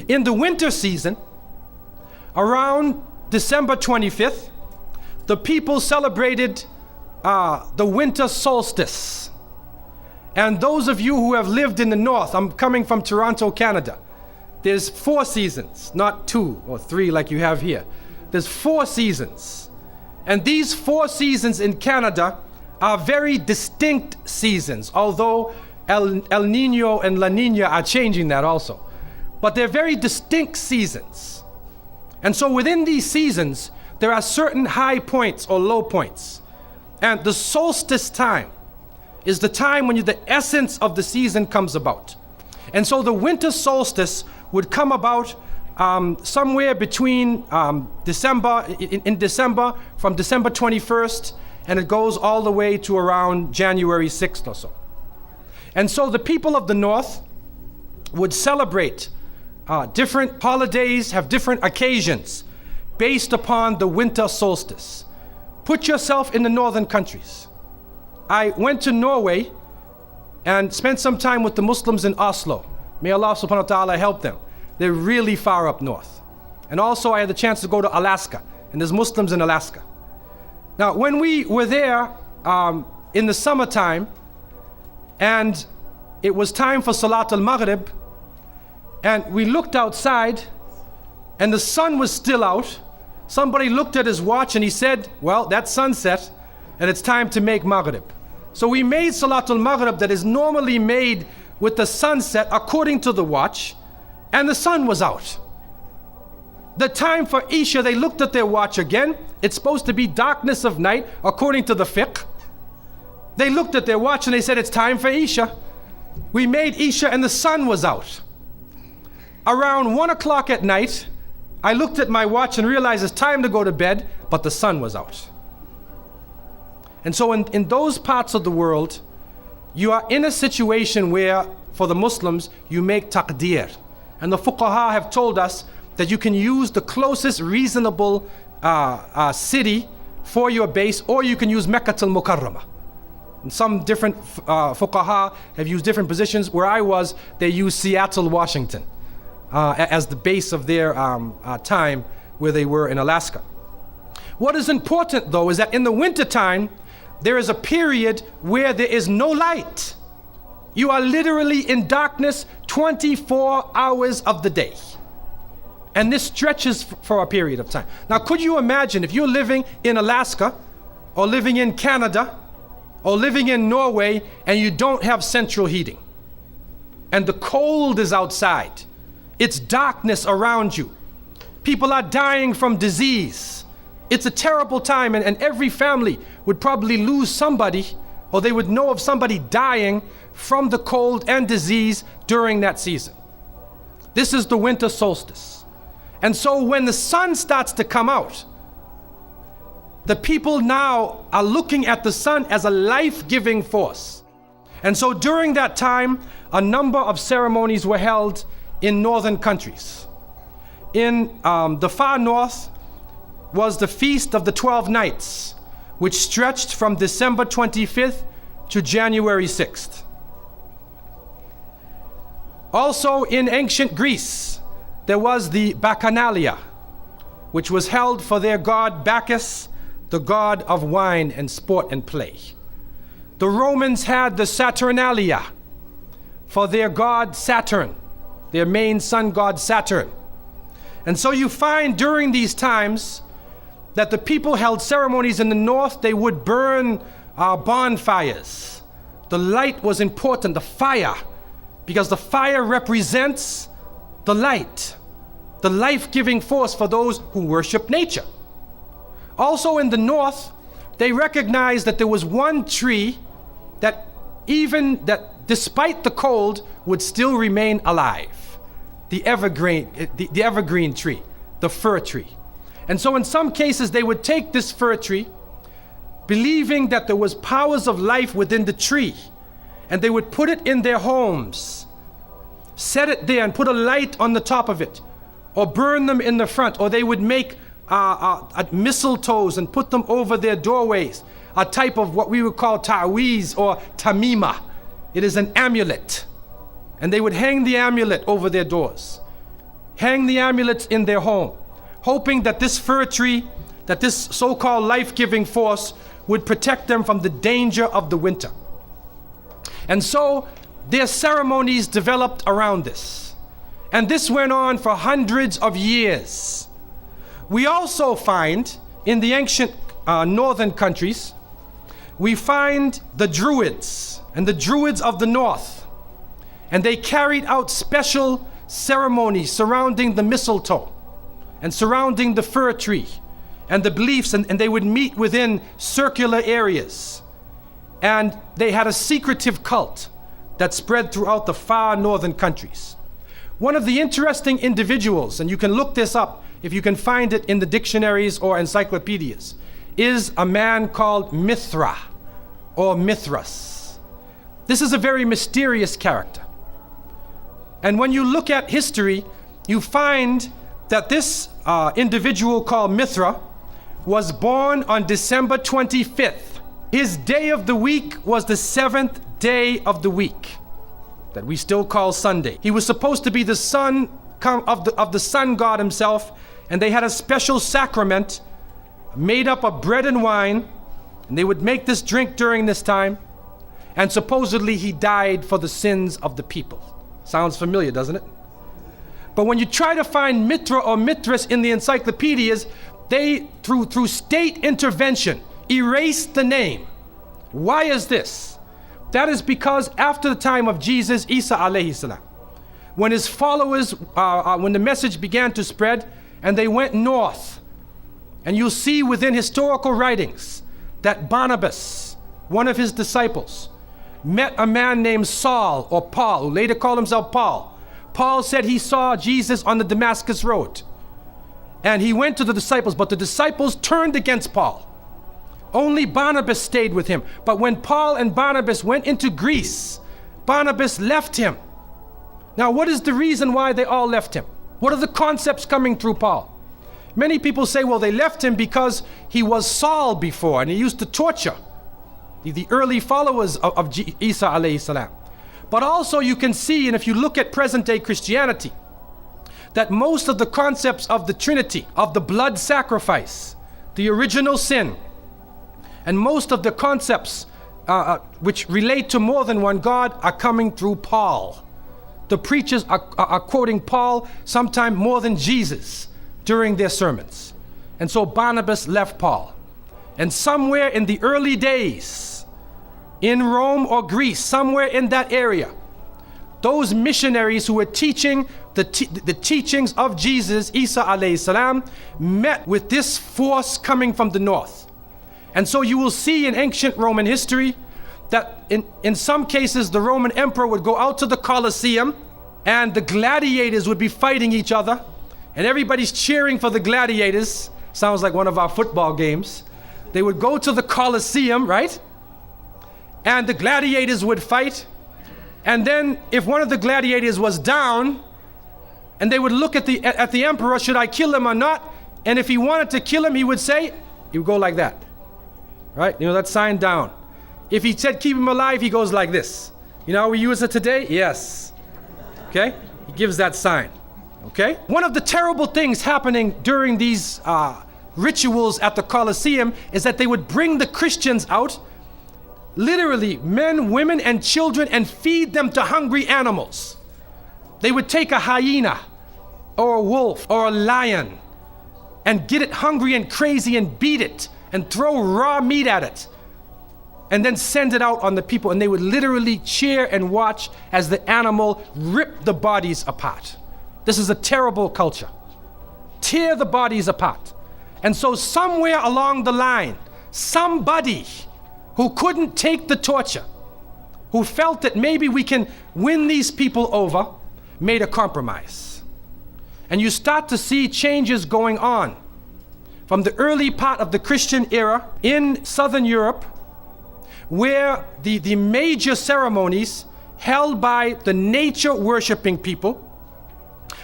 In the winter season, around December 25th, the people celebrated the winter solstice. And those of you who have lived in the north, I'm coming from Toronto, Canada. There's 4 seasons, not 2 or 3 like you have here. There's 4 seasons. And these 4 seasons in Canada are very distinct seasons, although El Nino and La Nina are changing that also. But they're very distinct seasons. And so within these seasons, there are certain high points or low points. And the solstice time is the time when the essence of the season comes about. And so the winter solstice would come about somewhere between December, from December 21st, and it goes all the way to around January 6th or so. And so the people of the north would celebrate different holidays, have different occasions based upon the winter solstice. Put yourself in the northern countries. I went to Norway and spent some time with the Muslims in Oslo. May Allah subhanahu wa ta'ala help them. They're really far up north. And also I had the chance to go to Alaska, and there's Muslims in Alaska. Now, when we were there in the summertime, and it was time for Salat al-Maghrib, and we looked outside, and the sun was still out. Somebody looked at his watch and he said, well, that's sunset, and it's time to make Maghrib. So we made Salat al-Maghrib that is normally made with the sunset according to the watch, and the sun was out. The time for Isha, they looked at their watch again. It's supposed to be darkness of night according to the fiqh. They looked at their watch and they said, it's time for Isha. We made Isha and the sun was out. Around 1 o'clock at night, I looked at my watch and realized it's time to go to bed, but the sun was out. And so in those parts of the world, you are in a situation where, for the Muslims, you make taqdeer. And the fuqaha have told us that you can use the closest reasonable city for your base, or you can use Mecca al-Mukarramah. And some different fuqaha have used different positions. Where I was, they used Seattle, Washington as the base of their time where they were in Alaska. What is important though is that in the winter time, there is a period where there is no light. You are literally in darkness 24 hours of the day. And this stretches for a period of time. Now, could you imagine if you're living in Alaska or living in Canada or living in Norway and you don't have central heating and the cold is outside, it's darkness around you, people are dying from disease. It's a terrible time, and every family would probably lose somebody, or they would know of somebody dying from the cold and disease during that season. This is the winter solstice. And so when the sun starts to come out, the people now are looking at the sun as a life-giving force. And so during that time, a number of ceremonies were held in northern countries. In the far north was the Feast of the 12 Nights, which stretched from December 25th to January 6th. Also in ancient Greece, there was the Bacchanalia, which was held for their god Bacchus, the god of wine and sport and play. The Romans had the Saturnalia for their god Saturn, their main sun god Saturn. And so you find during these times that the people held ceremonies in the north. They would burn bonfires. The light was important, the fire, because the fire represents the light, the life-giving force for those who worship nature. Also in the north, they recognized that there was one tree that despite the cold would still remain alive. The evergreen tree, the fir tree. And so in some cases they would take this fir tree, believing that there was powers of life within the tree, and they would put it in their homes, set it there and put a light on the top of it, or burn them in the front, or they would make mistletoes and put them over their doorways, a type of what we would call ta'weez or tamima. It is an amulet, and they would hang the amulet over their doors. hang the amulets in their home, hoping that this fir tree, that this so-called life-giving force would protect them from the danger of the winter. And so their ceremonies developed around this. And this went on for hundreds of years. We also find in the ancient northern countries, we find the Druids and the Druids of the north. And they carried out special ceremonies surrounding the mistletoe and surrounding the fir tree and the beliefs, and they would meet within circular areas. And they had a secretive cult that spread throughout the far northern countries. One of the interesting individuals, and you can look this up if you can find it in the dictionaries or encyclopedias, is a man called Mithra or Mithras. This is a very mysterious character. And when you look at history, you find that this individual called Mithra was born on December 25th. His day of the week was the 7th day of the week, that we still call Sunday. He was supposed to be the son of the sun god himself, and they had a special sacrament made up of bread and wine, and they would make this drink during this time, and supposedly he died for the sins of the people. Sounds familiar, doesn't it? But when you try to find Mithra or Mithras in the encyclopedias, they, through state intervention, erased the name. Why is this? That is because after the time of Jesus, Isa alayhi salam, when his followers, when the message began to spread, and they went north, and you'll see within historical writings that Barnabas, one of his disciples, met a man named Saul or Paul, who later called himself Paul. Paul said he saw Jesus on the Damascus road. And he went to the disciples, but the disciples turned against Paul. Only Barnabas stayed with him. But when Paul and Barnabas went into Greece, Barnabas left him. Now, what is the reason why they all left him? What are the concepts coming through Paul? Many people say, well, they left him because he was Saul before and he used to torture the early followers of Isa alayhi salam. But also you can see, and if you look at present day Christianity, that most of the concepts of the Trinity, of the blood sacrifice, the original sin, and most of the concepts which relate to more than one God are coming through Paul. The preachers are quoting Paul sometime more than Jesus during their sermons. And so Barnabas left Paul. And somewhere in the early days, in Rome or Greece, somewhere in that area, those missionaries who were teaching the teachings of Jesus, Isa alayhi salam, met with this force coming from the north. And so you will see in ancient Roman history that in some cases the Roman emperor would go out to the Colosseum and the gladiators would be fighting each other and everybody's cheering for the gladiators. Sounds like one of our football games. They would go to the Colosseum, right? And the gladiators would fight. And then if one of the gladiators was down, and they would look at the emperor, should I kill him or not? And if he wanted to kill him, he would say, he would go like that. Right? You know, that sign down. If he said keep him alive, he goes like this. You know how we use it today? Yes. Okay? He gives that sign. Okay? One of the terrible things happening during these rituals at the Colosseum is that they would bring the Christians out, literally men, women, and children, and feed them to hungry animals. They would take a hyena or a wolf or a lion and get it hungry and crazy and beat it and throw raw meat at it and then send it out on the people, and they would literally cheer and watch as the animal ripped the bodies apart. This is a terrible culture. Tear the bodies apart. And so somewhere along the line, somebody who couldn't take the torture, who felt that maybe we can win these people over, made a compromise. And you start to see changes going on from the early part of the Christian era in Southern Europe, where the major ceremonies held by the nature worshiping people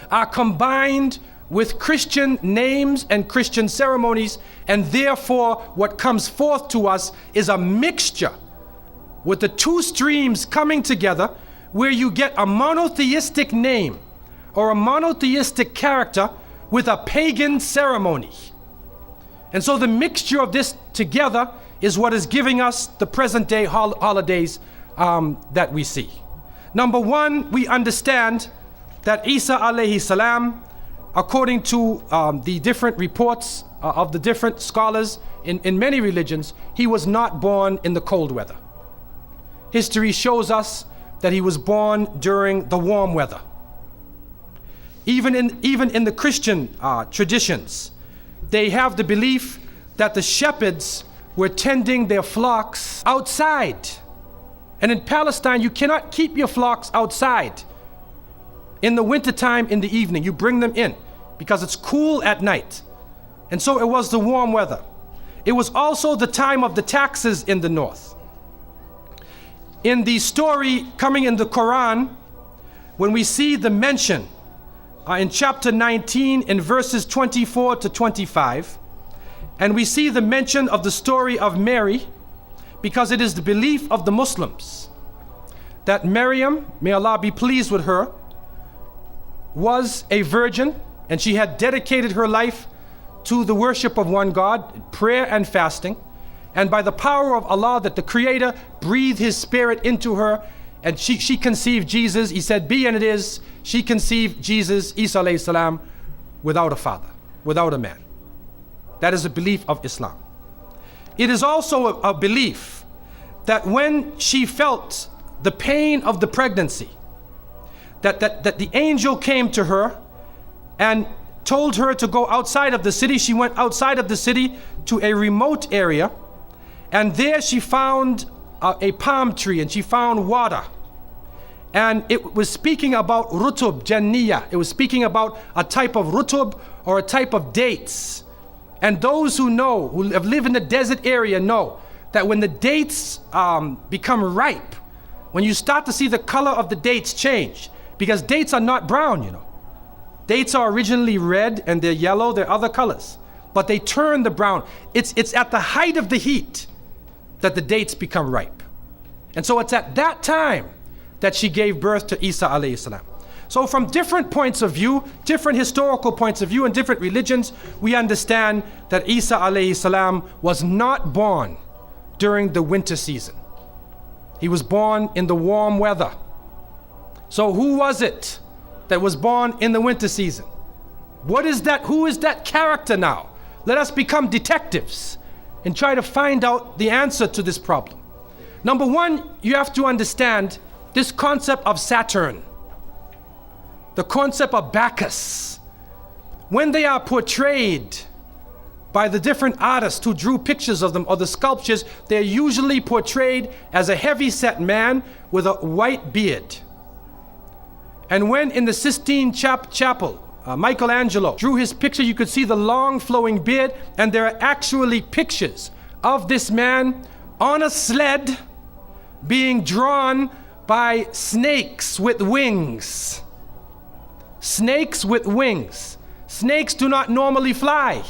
are combined with Christian names and Christian ceremonies, and therefore what comes forth to us is a mixture with the two streams coming together, where you get a monotheistic name or a monotheistic character with a pagan ceremony. And so the mixture of this together is what is giving us the present day holidays that we see. Number one, we understand that Isa alayhi salam, according to the different reports of the different scholars in many religions, he was not born in the cold weather. History shows us that he was born during the warm weather. Even in the Christian traditions, they have the belief that the shepherds were tending their flocks outside. And in Palestine, you cannot keep your flocks outside. In the wintertime, in the evening, you bring them in because it's cool at night. And so it was the warm weather. It was also the time of the taxes in the north. In the story coming in the Quran, when we see the mention in chapter 19 in verses 24 to 25, and we see the mention of the story of Mary, because it is the belief of the Muslims that Maryam, may Allah be pleased with her, was a virgin, and she had dedicated her life to the worship of one God, prayer and fasting, and by the power of Allah, that the Creator breathed His Spirit into her, and she conceived Jesus. He said, be, and it is. She conceived Jesus, Isa alayhi salam, without a father, without a man. That is a belief of Islam. It is also a belief that when she felt the pain of the pregnancy, that the angel came to her and told her to go outside of the city. She went outside of the city to a remote area, and there she found a palm tree, and she found water. And it was speaking about rutub, janniya. It was speaking about a type of rutub, or a type of dates. And those who know, who have lived in the desert area, know that when the dates become ripe, when you start to see the color of the dates change, because dates are not brown, you know. Dates are originally red and they're yellow, they're other colors, but they turn the brown. It's at the height of the heat that the dates become ripe. And so it's at that time that she gave birth to Isa alayhi salam. So from different points of view, different historical points of view and different religions, we understand that Isa alayhi salam was not born during the winter season. He was born in the warm weather. So who was it that was born in the winter season? What is that? Who is that character now? Let us become detectives and try to find out the answer to this problem. Number one, you have to understand this concept of Saturn, the concept of Bacchus. When they are portrayed by the different artists who drew pictures of them, or the sculptures, they're usually portrayed as a heavy-set man with a white beard. And when in the Sistine Chapel, Michelangelo drew his picture, you could see the long flowing beard, and there are actually pictures of this man on a sled being drawn by snakes with wings. Snakes with wings. Snakes do not normally fly.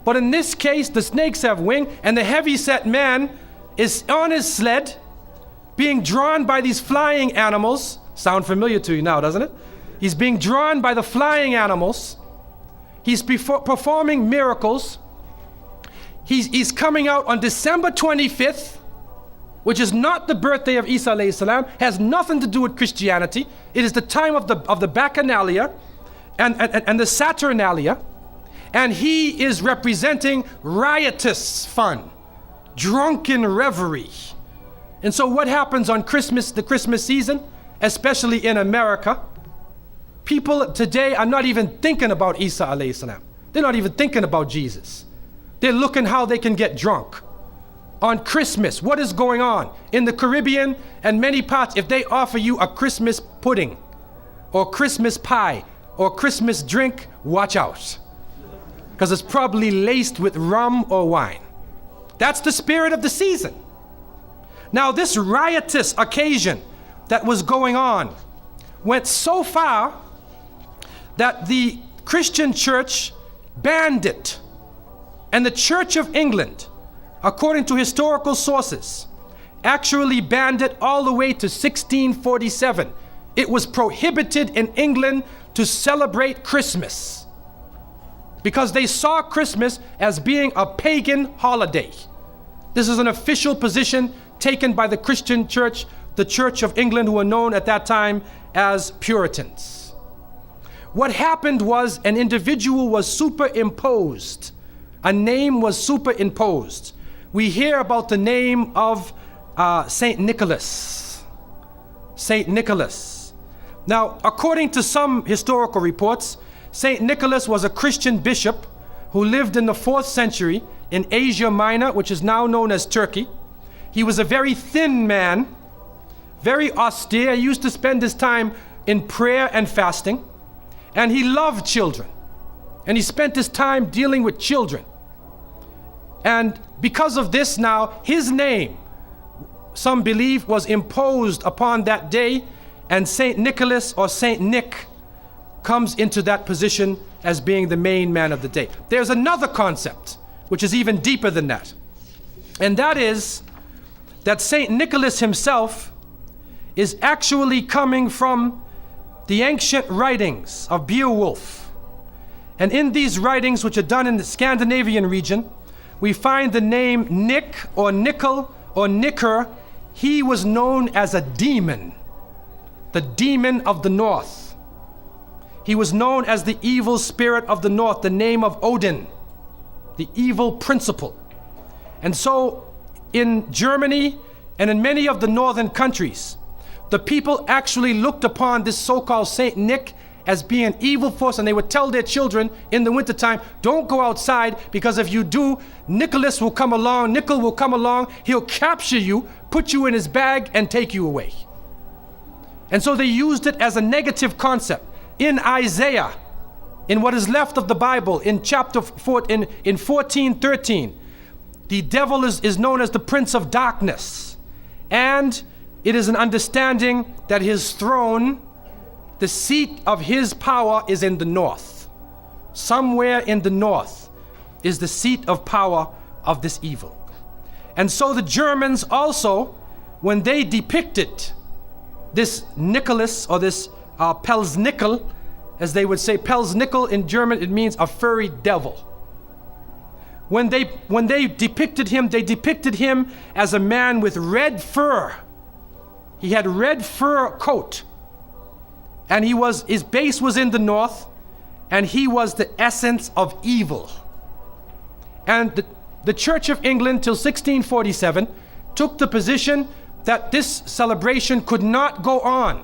But in this case, the snakes have wings, and the heavy-set man is on his sled being drawn by these flying animals. Sound familiar to you now, doesn't it? He's being drawn by the flying animals. He's performing miracles. He's coming out on December 25th, which is not the birthday of Isa alayhi salam, has nothing to do with Christianity. It is the time of the Bacchanalia and the Saturnalia. And he is representing riotous fun, drunken revelry. And so what happens on Christmas, the Christmas season, especially in America? People today are not even thinking about Isa alayhi salam. They're not even thinking about Jesus. They're looking how they can get drunk. On Christmas, what is going on? In the Caribbean and many parts, if they offer you a Christmas pudding or Christmas pie or Christmas drink, watch out. Because it's probably laced with rum or wine. That's the spirit of the season. Now, this riotous occasion that was going on went so far that the Christian church banned it. And the Church of England, according to historical sources, actually banned it all the way to 1647 it was prohibited in England to celebrate Christmas because they saw Christmas as being a pagan holiday. This is an official position taken by the Christian church, the Church of England, who were known at that time as Puritans. What happened was an individual was superimposed. A name was superimposed. We hear about the name of Saint Nicholas. Saint Nicholas. Now, according to some historical reports, Saint Nicholas was a Christian bishop who lived in the 4th century in Asia Minor, which is now known as Turkey. He was a very thin man, very austere. He used to spend his time in prayer and fasting, and he loved children, and he spent his time dealing with children. And because of this now, his name, some believe, was imposed upon that day, and Saint Nicholas or Saint Nick comes into that position as being the main man of the day. There's another concept which is even deeper than that, and that is that Saint Nicholas himself is actually coming from the ancient writings of Beowulf. And in these writings, which are done in the Scandinavian region, we find the name Nick or Nickel or Nicker. He was known as a demon, the demon of the north. He was known as the evil spirit of the north, the name of Odin, the evil principle. And so in Germany and in many of the northern countries, the people actually looked upon this so-called Saint Nick as being an evil force, and they would tell their children in the wintertime, don't go outside, because if you do, Nicholas will come along, Nickel will come along, he'll capture you, put you in his bag, and take you away. And so they used it as a negative concept. In Isaiah, in what is left of the Bible, in chapter 4, in 14:13, the devil is known as the prince of darkness. And it is an understanding that his throne, the seat of his power, is in the north. Somewhere in the north is the seat of power of this evil. And so the Germans also, when they depicted this Nicholas, or this Pelsnickel, as they would say, Pelsnickel in German, it means a furry devil. When they depicted him, they depicted him as a man with red fur. He had red fur coat, and his base was in the north, and he was the essence of evil. And the Church of England till 1647 took the position that this celebration could not go on.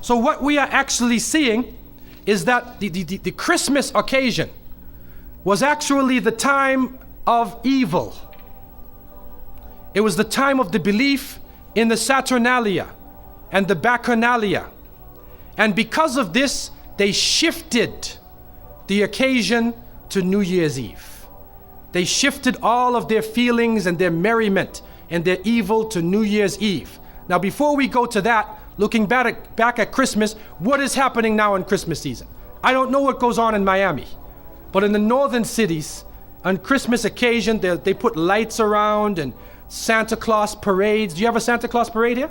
So what we are actually seeing is that the Christmas occasion was actually the time of evil. It was the time of the belief in the Saturnalia and the Bacchanalia. And because of this, they shifted the occasion to New Year's Eve. They shifted all of their feelings and their merriment and their evil to New Year's Eve. Now, before we go to that, looking back at Christmas, what is happening now in Christmas season? I don't know what goes on in Miami, but in the northern cities, on Christmas occasion, they put lights around and Santa Claus parades. Do you have a Santa Claus parade here?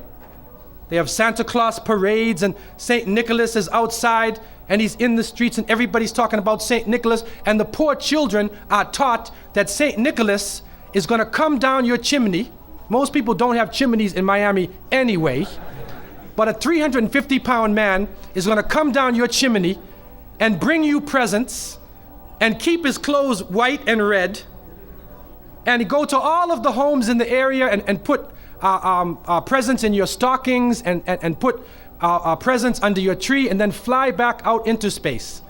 They have Santa Claus parades, and St. Nicholas is outside, and he's in the streets, and everybody's talking about St. Nicholas, and the poor children are taught that St. Nicholas is going to come down your chimney. Most people don't have chimneys in Miami anyway, but a 350-pound man is going to come down your chimney and bring you presents and keep his clothes white and red, and go to all of the homes in the area and put presents in your stockings and put presents under your tree, and then fly back out into space.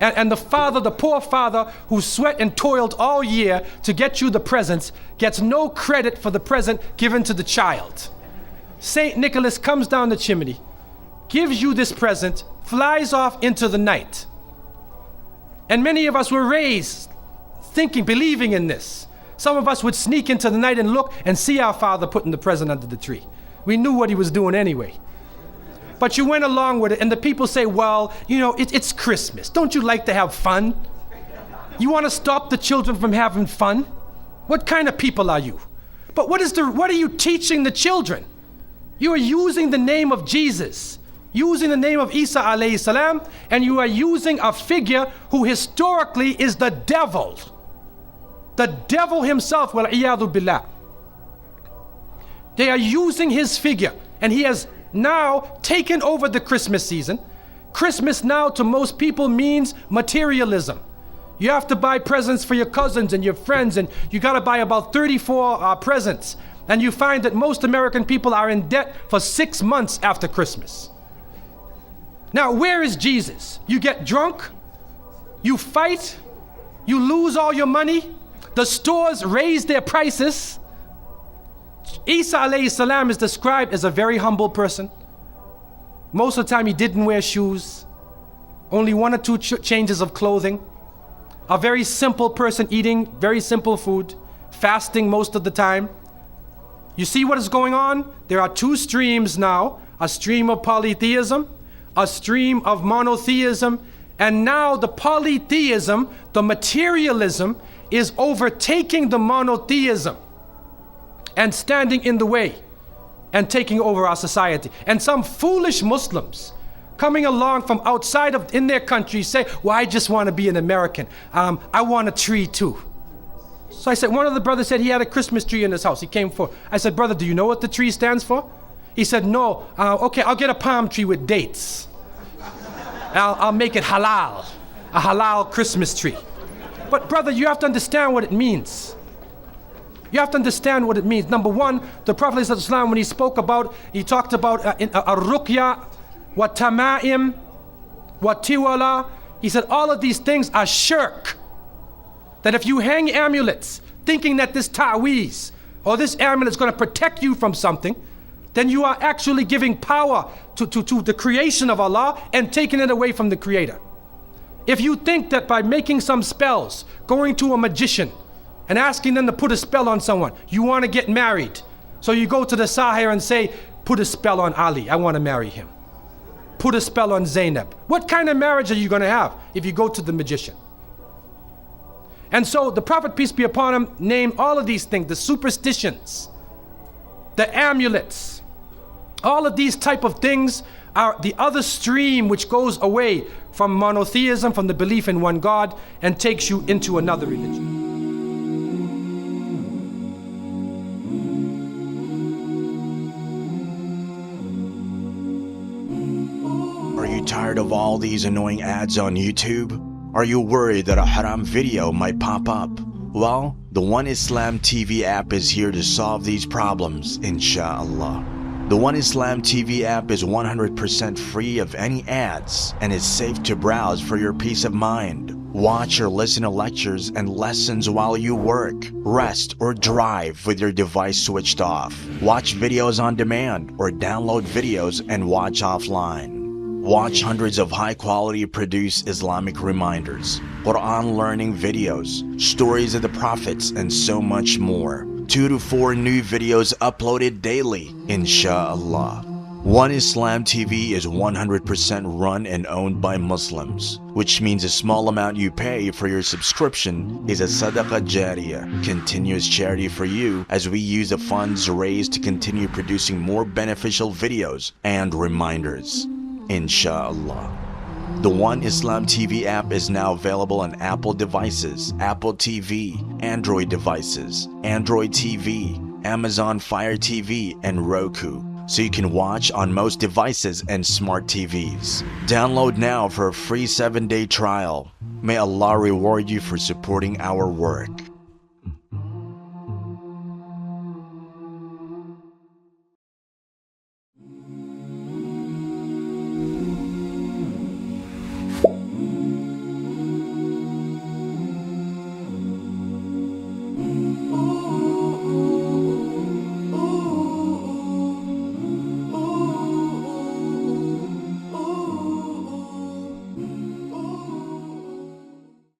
And the poor father who sweat and toiled all year to get you the presents gets no credit for the present given to the child. St. Nicholas comes down the chimney, gives you this present, flies off into the night. And many of us were raised thinking, believing in this. Some of us would sneak into the night and look and see our father putting the present under the tree. We knew what he was doing anyway. But you went along with it, and the people say, well, you know, it's Christmas. Don't you like to have fun? You want to stop the children from having fun? What kind of people are you? But what are you teaching the children? You are using the name of Jesus using the name of Isa alayhi salam, and you are using a figure who historically is the devil. The devil himself, wal-iyadhu billah. They are using his figure, and he has now taken over the Christmas season. Christmas now to most people means materialism. You have to buy presents for your cousins and your friends, and you got to buy about 34 presents. And you find that most American people are in debt for 6 months after Christmas. Now, where is Jesus? You get drunk, you fight, you lose all your money, the stores raise their prices. Isa alayhi salam is described as a very humble person. Most of the time he didn't wear shoes, only 1 or 2 changes of clothing. A very simple person, eating very simple food, fasting most of the time. You see what is going on? There are 2 streams now, a stream of polytheism, a stream of monotheism, and now the polytheism, the materialism, is overtaking the monotheism and standing in the way and taking over our society. And some foolish Muslims coming along from outside of in their country say, well, I just want to be an American. I want a tree too. So I said, one of the brothers said he had a Christmas tree in his house. He came for, I said, brother, do you know what the tree stands for? He said, no. Okay, I'll get a palm tree with dates. I'll make it halal, a halal Christmas tree. But brother, you have to understand what it means. You have to understand what it means. Number one, the Prophet ﷺ, when he spoke about, he talked about ar-ruqya, wa tama'im, wa tiwala. He said all of these things are shirk. That if you hang amulets thinking that this ta'weez or this amulet is going to protect you from something, then you are actually giving power to the creation of Allah and taking it away from the Creator. If you think that by making some spells, going to a magician and asking them to put a spell on someone, you want to get married, so you go to the Sahir and say, put a spell on Ali, I want to marry him. Put a spell on Zainab. What kind of marriage are you going to have if you go to the magician? And so the Prophet, peace be upon him, named all of these things, the superstitions, the amulets, all of these type of things are the other stream which goes away from monotheism, from the belief in one God, and takes you into another religion. Are you tired of all these annoying ads on YouTube? Are you worried that a haram video might pop up? Well, the One Islam TV app is here to solve these problems, inshallah. The One Islam TV app is 100% free of any ads and is safe to browse for your peace of mind. Watch or listen to lectures and lessons while you work, rest, or drive with your device switched off. Watch videos on demand or download videos and watch offline. Watch hundreds of high-quality produced Islamic reminders, Quran learning videos, stories of the prophets, and so much more. 2 to 4 new videos uploaded daily, inshallah. One Islam TV is 100% run and owned by Muslims, which means a small amount you pay for your subscription is a sadaqah jariyah, continuous charity for you, as we use the funds raised to continue producing more beneficial videos and reminders, inshallah. The One Islam TV app is now available on Apple devices, Apple TV, Android devices, Android TV, Amazon Fire TV, and Roku, so you can watch on most devices and smart TVs. Download now for a free 7-day trial. May Allah reward you for supporting our work.